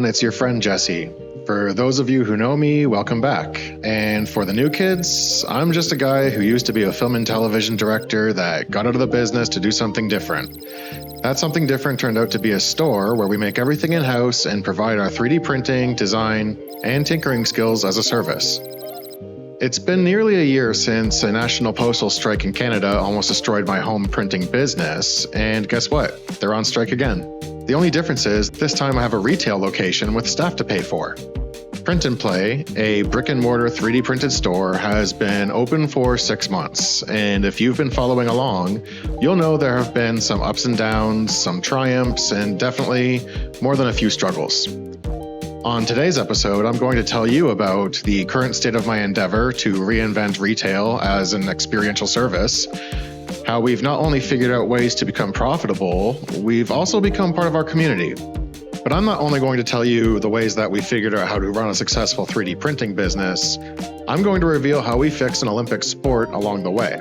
everyone, it's your friend Jesse. For those of you who know me, welcome back. And for the new kids, I'm just a guy who used to be a film and television director that got out of the business to do something different. That something different turned out to be a store where we make everything in-house and provide our 3D printing, design, and tinkering skills as a service. It's been nearly a year since a national postal strike in Canada almost destroyed my home printing business, and guess what? They're on strike again. The only difference is, this time I have a retail location with staff to pay for. Print and Play, a brick and mortar 3D printed store, has been open for 6 months, and if you've been following along, you'll know there have been some ups and downs, some triumphs, and definitely more than a few struggles. On today's episode, I'm going to tell you about the current state of my endeavor to reinvent retail as an experiential service, how we've not only figured out ways to become profitable, we've also become part of our community. But I'm not only going to tell you the ways that we figured out how to run a successful 3D printing business, I'm going to reveal how we fix an Olympic sport along the way.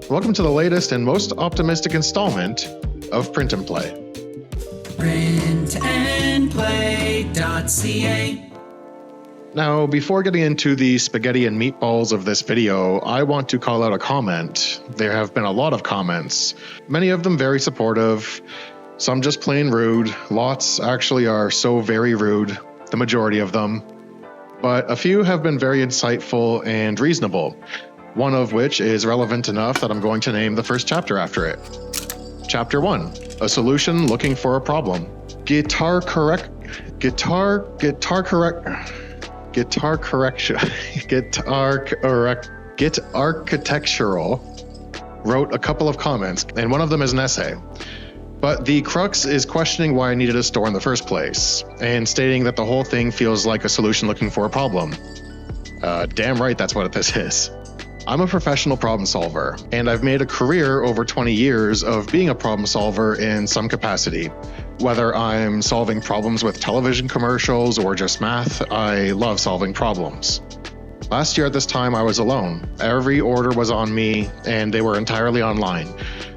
Welcome to the latest and most optimistic installment of Print and Play. printandplay.ca. Now, before getting into the spaghetti and meatballs of this video, I want to call out a comment. There have been a lot of comments, many of them very supportive, some just plain rude. Lots actually are so very rude, the majority of them. But a few have been very insightful and reasonable, one of which is relevant enough that I'm going to name the first chapter after it. Chapter 1, a solution looking for a problem. Guitar Architectural wrote a couple of comments, and one of them is an essay. But the crux is questioning why I needed a store in the first place, and stating that the whole thing feels like a solution looking for a problem. Damn right that's what this is. I'm a professional problem solver, and I've made a career over 20 years of being a problem solver in some capacity. Whether I'm solving problems with television commercials or just math, I love solving problems. Last year at this time, I was alone. Every order was on me, and they were entirely online.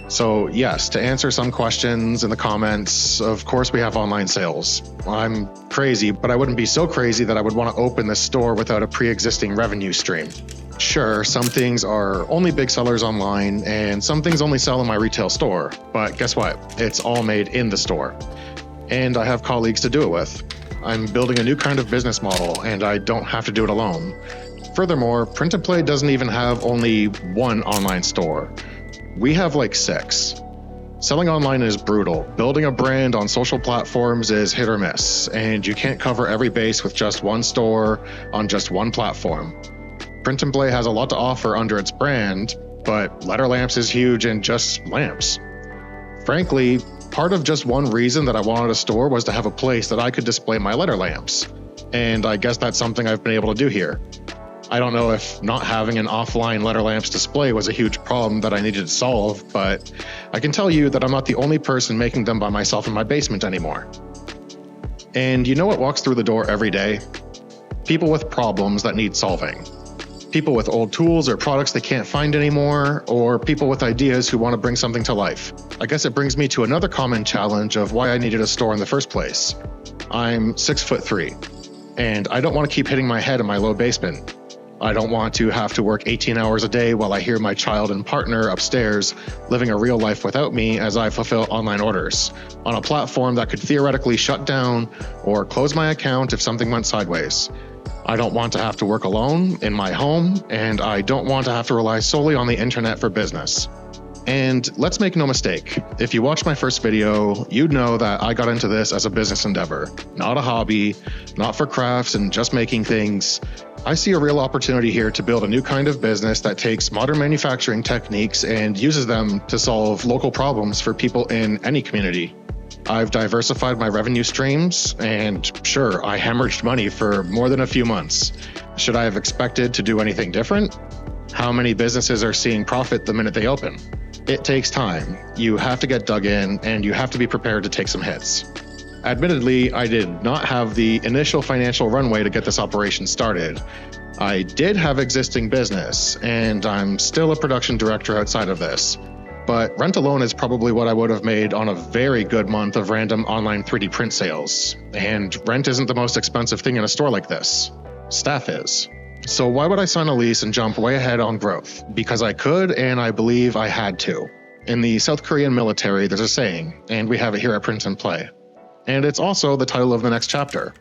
So yes, to answer some questions in the comments, of course we have online sales. I'm crazy, but I wouldn't be so crazy that I would want to open this store without a pre-existing revenue stream. Sure, some things are only big sellers online, and some things only sell in my retail store, but guess what? It's all made in the store. And I have colleagues to do it with. I'm building a new kind of business model, and I don't have to do it alone. Furthermore, Print and Play doesn't even have only one online store. We have like 6. Selling online is brutal. Building a brand on social platforms is hit or miss, and you can't cover every base with just one store on just one platform. Print and Play has a lot to offer under its brand, but letter lamps is huge and just lamps. Frankly, part of just one reason that I wanted a store was to have a place that I could display my letter lamps, and I guess that's something I've been able to do here. I don't know if not having an offline letter lamps display was a huge problem that I needed to solve, but I can tell you that I'm not the only person making them by myself in my basement anymore. And you know what walks through the door every day? People with problems that need solving. People with old tools or products they can't find anymore, or people with ideas who want to bring something to life. I guess it brings me to another common challenge of why I needed a store in the first place. I'm 6'3", and I don't want to keep hitting my head in my low basement. I don't want to have to work 18 hours a day while I hear my child and partner upstairs living a real life without me as I fulfill online orders on a platform that could theoretically shut down or close my account if something went sideways. I don't want to have to work alone in my home, and I don't want to have to rely solely on the internet for business. And let's make no mistake, if you watched my first video, you'd know that I got into this as a business endeavor, not a hobby, not for crafts and just making things. I see a real opportunity here to build a new kind of business that takes modern manufacturing techniques and uses them to solve local problems for people in any community. I've diversified my revenue streams, and sure, I hemorrhaged money for more than a few months. Should I have expected to do anything different? How many businesses are seeing profit the minute they open? It takes time. You have to get dug in, and you have to be prepared to take some hits. Admittedly, I did not have the initial financial runway to get this operation started. I did have existing business, and I'm still a production director outside of this. but rent alone is probably what I would have made on a very good month of random online 3D print sales. And rent isn't the most expensive thing in a store like this. Staff is. So why would I sign a lease and jump way ahead on growth? Because I could, and I believe I had to. In the South Korean military, there's a saying, and we have it here at Print and Play. And it's also the title of the next chapter.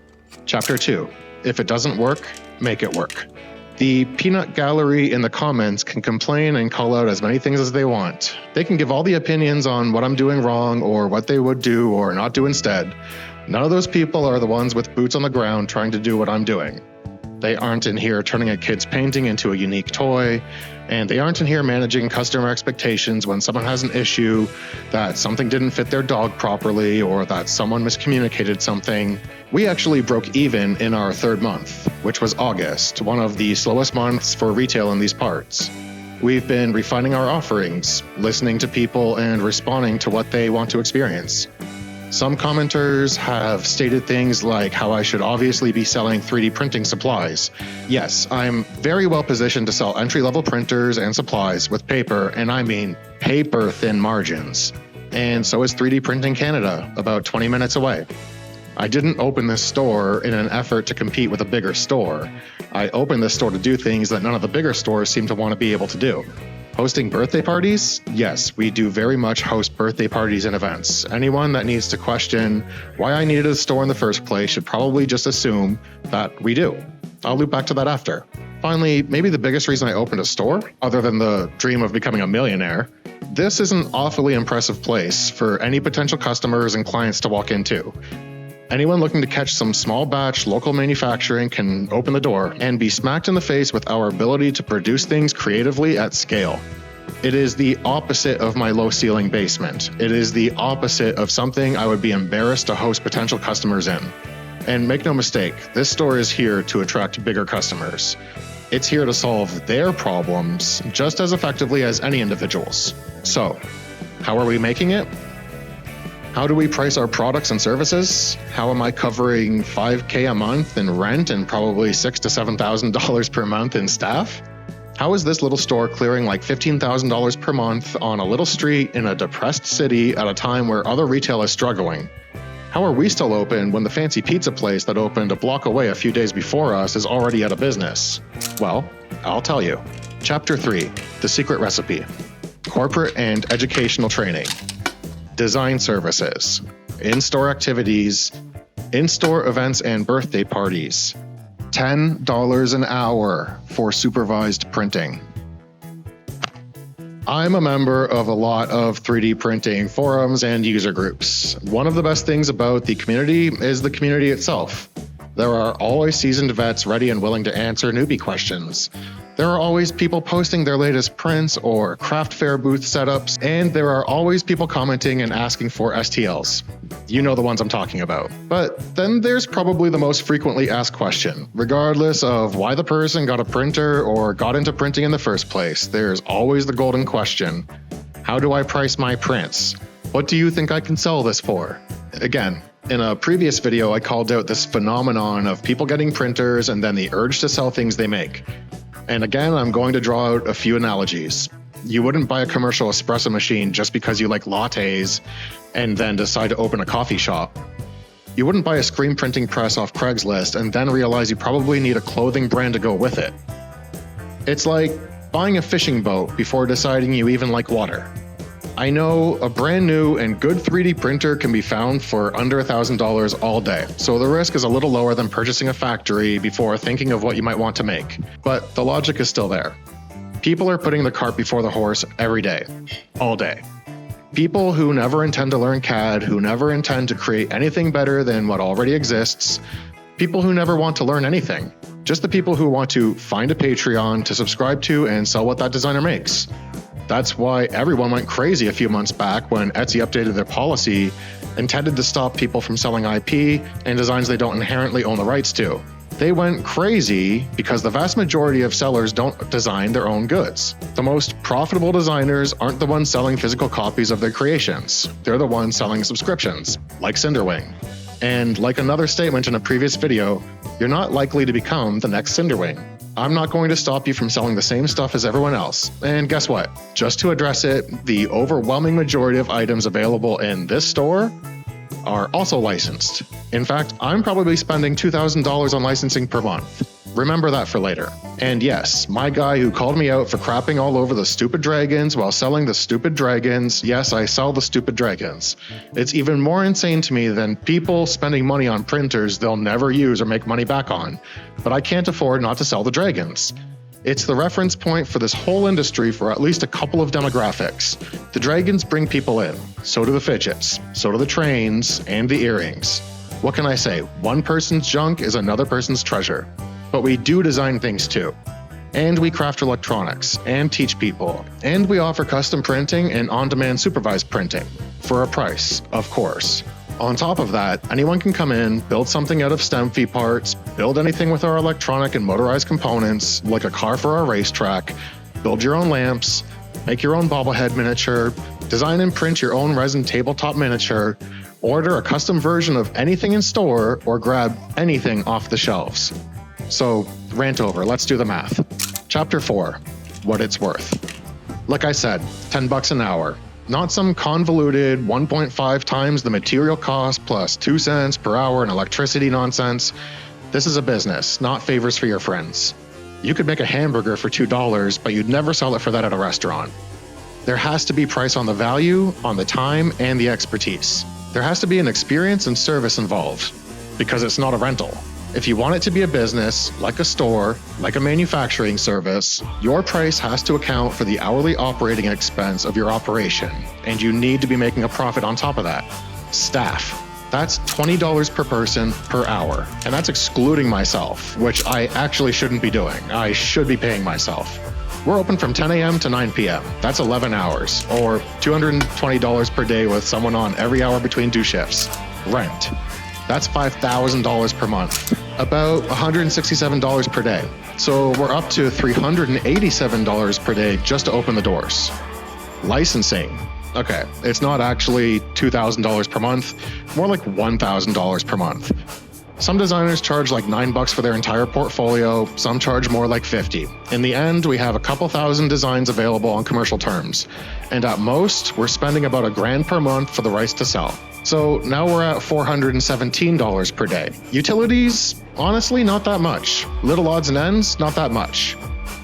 Chapter 2. If it doesn't work, make it work. The peanut gallery in the comments can complain and call out as many things as they want. They can give all the opinions on what I'm doing wrong or what they would do or not do instead. None of those people are the ones with boots on the ground trying to do what I'm doing. They aren't in here turning a kid's painting into a unique toy, and they aren't in here managing customer expectations when someone has an issue, that something didn't fit their dog properly, or that someone miscommunicated something. We actually broke even in our third month, which was August, one of the slowest months for retail in these parts. We've been refining our offerings, listening to people, and responding to what they want to experience. Some commenters have stated things like how I should obviously be selling 3D printing supplies. Yes, I'm very well positioned to sell entry-level printers and supplies with paper, and I mean paper-thin margins. And so is 3D Printing Canada, about 20 minutes away. I didn't open this store in an effort to compete with a bigger store. I opened this store to do things that none of the bigger stores seem to want to be able to do. Hosting birthday parties? Yes, we do very much host birthday parties and events. Anyone that needs to question why I needed a store in the first place should probably just assume that we do. I'll loop back to that after. Finally, maybe the biggest reason I opened a store, other than the dream of becoming a millionaire, this is an awfully impressive place for any potential customers and clients to walk into. Anyone looking to catch some small batch local manufacturing can open the door and be smacked in the face with our ability to produce things creatively at scale. It is the opposite of my low ceiling basement. It is the opposite of something I would be embarrassed to host potential customers in. And make no mistake, this store is here to attract bigger customers. It's here to solve their problems just as effectively as any individuals. So, how are we making it? How do we price our products and services? How am I covering $5,000 a month in rent and probably $6,000 to $7,000 per month in staff? How is this little store clearing like $15,000 per month on a little street in a depressed city at a time where other retail is struggling? How are we still open when the fancy pizza place that opened a block away a few days before us is already out of business? Well, I'll tell you. Chapter 3, The Secret Recipe. Corporate and educational training. Design services, in-store activities, in-store events and birthday parties, $10 an hour for supervised printing. I'm a member of a lot of 3D printing forums and user groups. One of the best things about the community is the community itself. There are always seasoned vets ready and willing to answer newbie questions. There are always people posting their latest prints or craft fair booth setups, and there are always people commenting and asking for STLs. You know the ones I'm talking about. But then there's probably the most frequently asked question. Regardless of why the person got a printer or got into printing in the first place, there's always the golden question. How do I price my prints? What do you think I can sell this for? Again, in a previous video, I called out this phenomenon of people getting printers and then the urge to sell things they make. And again, I'm going to draw out a few analogies. You wouldn't buy a commercial espresso machine just because you like lattes and then decide to open a coffee shop. You wouldn't buy a screen printing press off Craigslist and then realize you probably need a clothing brand to go with it. It's like buying a fishing boat before deciding you even like water. I know a brand new and good 3D printer can be found for under $1,000 all day, so the risk is a little lower than purchasing a factory before thinking of what you might want to make. But the logic is still there. People are putting the cart before the horse every day, all day. People who never intend to learn CAD, who never intend to create anything better than what already exists, people who never want to learn anything, just the people who want to find a Patreon to subscribe to and sell what that designer makes. That's why everyone went crazy a few months back when Etsy updated their policy intended to stop people from selling IP and designs they don't inherently own the rights to. They went crazy because the vast majority of sellers don't design their own goods. The most profitable designers aren't the ones selling physical copies of their creations. They're the ones selling subscriptions, like Cinderwing. And like another statement in a previous video, you're not likely to become the next Cinderwing. I'm not going to stop you from selling the same stuff as everyone else. And guess what? Just to address it, the overwhelming majority of items available in this store are also licensed. In fact, I'm probably spending $2,000 on licensing per month. Remember that for later. And yes, my guy who called me out for crapping all over the stupid dragons while selling the stupid dragons, yes, I sell the stupid dragons. It's even more insane to me than people spending money on printers they'll never use or make money back on. But I can't afford not to sell the dragons. It's the reference point for this whole industry for at least a couple of demographics. The dragons bring people in, so do the fidgets, so do the trains, and the earrings. What can I say? One person's junk is another person's treasure. But we do design things too. And we craft electronics, and teach people, and we offer custom printing and on-demand supervised printing. For a price, of course. On top of that, anyone can come in, build something out of STEMFI parts, build anything with our electronic and motorized components, like a car for our racetrack, build your own lamps, make your own bobblehead miniature, design and print your own resin tabletop miniature, order a custom version of anything in store, or grab anything off the shelves. So, rant over, let's do the math. Chapter 4, what it's worth. Like I said, $10 an hour. Not some convoluted 1.5 times the material cost plus 2 cents per hour in electricity nonsense. This is a business, not favors for your friends. You could make a hamburger for $2, but you'd never sell it for that at a restaurant. There has to be price on the value, on the time, and the expertise. There has to be an experience and service involved, because it's not a rental. If you want it to be a business, like a store, like a manufacturing service, your price has to account for the hourly operating expense of your operation, and you need to be making a profit on top of that. Staff. That's $20 per person per hour, and that's excluding myself, which I actually shouldn't be doing. I should be paying myself. We're open from 10 a.m. to 9 p.m. That's 11 hours, or $220 per day with someone on every hour between 2 shifts. Rent. That's $5,000 per month, about $167 per day. So we're up to $387 per day just to open the doors. Licensing. Okay, it's not actually $2,000 per month, more like $1,000 per month. Some designers charge like $9 for their entire portfolio, some charge more like $50. In the end, we have a couple thousand designs available on commercial terms. And at most, we're spending about $1,000 per month for the rights to sell. So now we're at $417 per day. Utilities, honestly, not that much. Little odds and ends, not that much.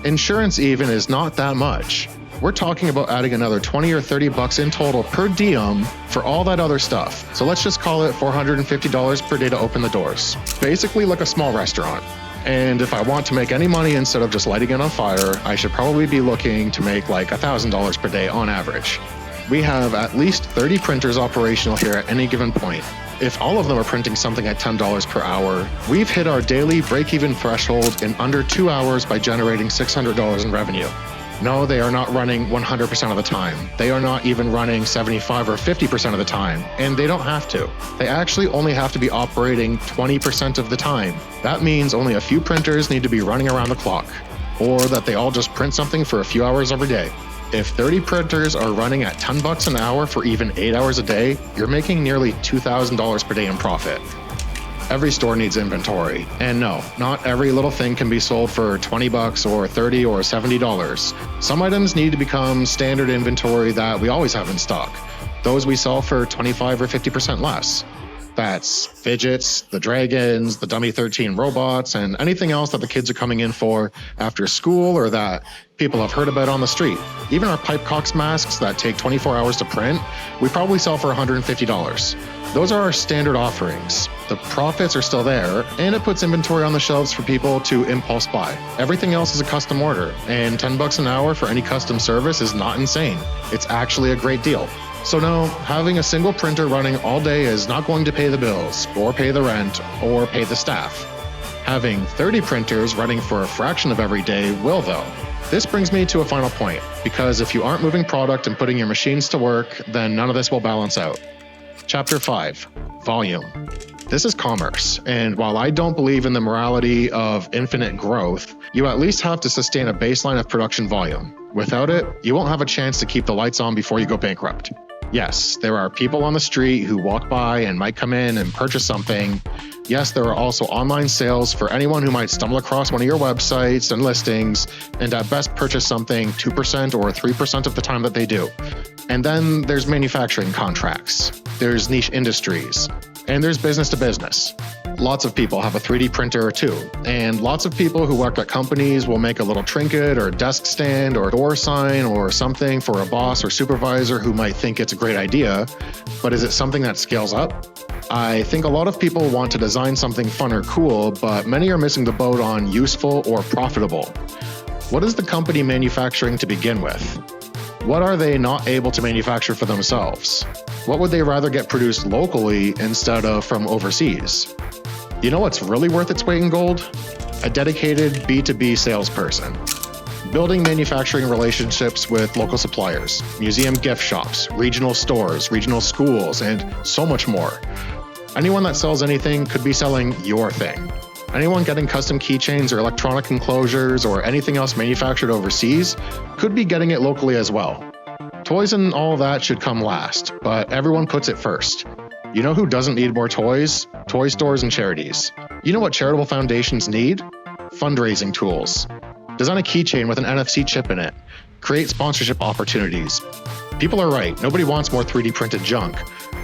Insurance even is not that much. We're talking about adding another $20 or $30 in total per diem for all that other stuff. So let's just call it $450 per day to open the doors. Basically like a small restaurant. And if I want to make any money instead of just lighting it on fire, I should probably be looking to make like $1,000 per day on average. We have at least 30 printers operational here at any given point. If all of them are printing something at $10 per hour, we've hit our daily break-even threshold in under 2 hours by generating $600 in revenue. No, they are not running 100% of the time. They are not even running 75 or 50% of the time, and they don't have to. They actually only have to be operating 20% of the time. That means only a few printers need to be running around the clock, or that they all just print something for a few hours every day. If 30 printers are running at $10 an hour for even 8 hours a day, you're making nearly $2,000 per day in profit. Every store needs inventory. And no, not every little thing can be sold for $20 or $30 or $70. Some items need to become standard inventory that we always have in stock. Those we sell for 25 or 50% less. That's fidgets, the dragons, the dummy 13 robots, and anything else that the kids are coming in for after school or that people have heard about on the street. Even our pipe cocks masks that take 24 hours to print, we probably sell for $150. Those are our standard offerings. The profits are still there, and it puts inventory on the shelves for people to impulse buy. Everything else is a custom order, and $10 an hour for any custom service is not insane. It's actually a great deal. So no, having a single printer running all day is not going to pay the bills, or pay the rent, or pay the staff. Having 30 printers running for a fraction of every day will though. This brings me to a final point, because if you aren't moving product and putting your machines to work, then none of this will balance out. Chapter 5, Volume. This is commerce, and while I don't believe in the morality of infinite growth, you at least have to sustain a baseline of production volume. Without it, you won't have a chance to keep the lights on before you go bankrupt. Yes, there are people on the street who walk by and might come in and purchase something. Yes, there are also online sales for anyone who might stumble across one of your websites and listings and at best purchase something 2% or 3% of the time that they do. And then there's manufacturing contracts, there's niche industries, and there's business to business. Lots of people have a 3D printer or two, and lots of people who work at companies will make a little trinket or desk stand or door sign or something for a boss or supervisor who might think it's a great idea, but is it something that scales up? I think a lot of people want to design something fun or cool, but many are missing the boat on useful or profitable. What is the company manufacturing to begin with? What are they not able to manufacture for themselves? What would they rather get produced locally instead of from overseas? You know what's really worth its weight in gold? A dedicated B2B salesperson. Building manufacturing relationships with local suppliers, museum gift shops, regional stores, regional schools, and so much more. Anyone that sells anything could be selling your thing. Anyone getting custom keychains or electronic enclosures or anything else manufactured overseas could be getting it locally as well. Toys and all that should come last, but everyone puts it first. You know who doesn't need more toys? Toy stores and charities. You know what charitable foundations need? Fundraising tools. Design a keychain with an NFC chip in it. Create sponsorship opportunities. People are right, nobody wants more 3D printed junk.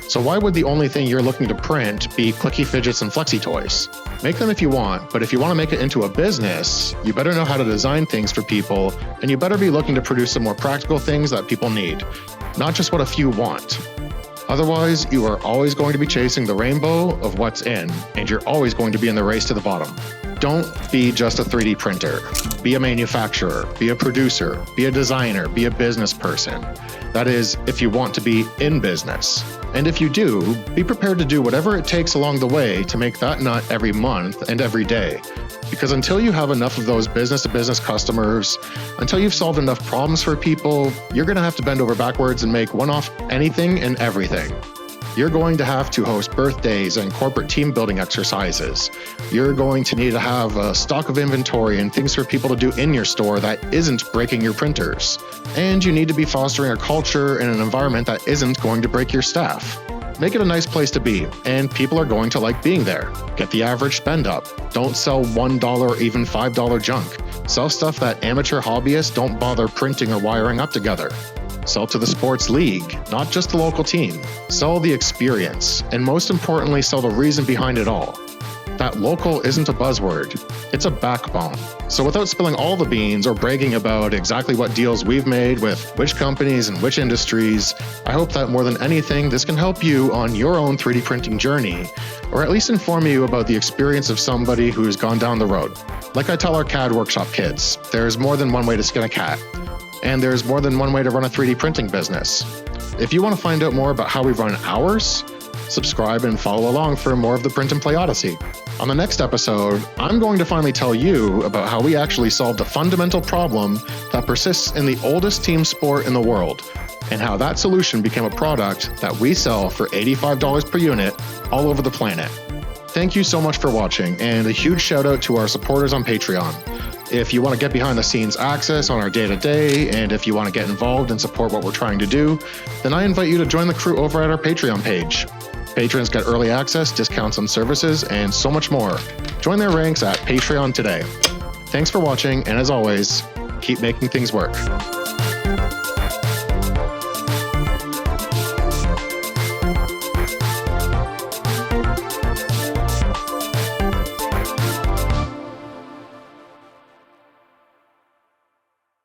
So why would the only thing you're looking to print be clicky fidgets and flexi toys? Make them if you want, but if you want to make it into a business, you better know how to design things for people, and you better be looking to produce some more practical things that people need, not just what a few want. Otherwise, you are always going to be chasing the rainbow of what's in, and you're always going to be in the race to the bottom. Don't be just a 3D printer. Be a manufacturer, be a producer, be a designer, be a business person. That is, if you want to be in business. And if you do, be prepared to do whatever it takes along the way to make that nut every month and every day. Because until you have enough of those business-to-business customers, until you've solved enough problems for people, you're going to have to bend over backwards and make one-off anything and everything. You're going to have to host birthdays and corporate team building exercises. You're going to need to have a stock of inventory and things for people to do in your store that isn't breaking your printers. And you need to be fostering a culture and an environment that isn't going to break your staff. Make it a nice place to be, and people are going to like being there. Get the average spend up. Don't sell $1 or even $5 junk. Sell stuff that amateur hobbyists don't bother printing or wiring up together. Sell to the sports league, not just the local team. Sell the experience, and most importantly, sell the reason behind it all. That local isn't a buzzword, it's a backbone. So without spilling all the beans or bragging about exactly what deals we've made with which companies and which industries, I hope that more than anything, this can help you on your own 3D printing journey, or at least inform you about the experience of somebody who's gone down the road. Like I tell our CAD workshop kids, there's more than one way to skin a cat. And there's more than one way to run a 3D printing business. If you want to find out more about how we run ours, subscribe and follow along for more of the Print and Play Odyssey. On the next episode, I'm going to finally tell you about how we actually solved a fundamental problem that persists in the oldest team sport in the world, and how that solution became a product that we sell for $85 per unit all over the planet. Thank you so much for watching, and a huge shout out to our supporters on Patreon. If you want to get behind the scenes access on our day-to-day, and if you want to get involved and support what we're trying to do, then I invite you to join the crew over at our Patreon page. Patrons get early access, discounts on services, and so much more. Join their ranks at Patreon today. Thanks for watching, and as always, keep making things work.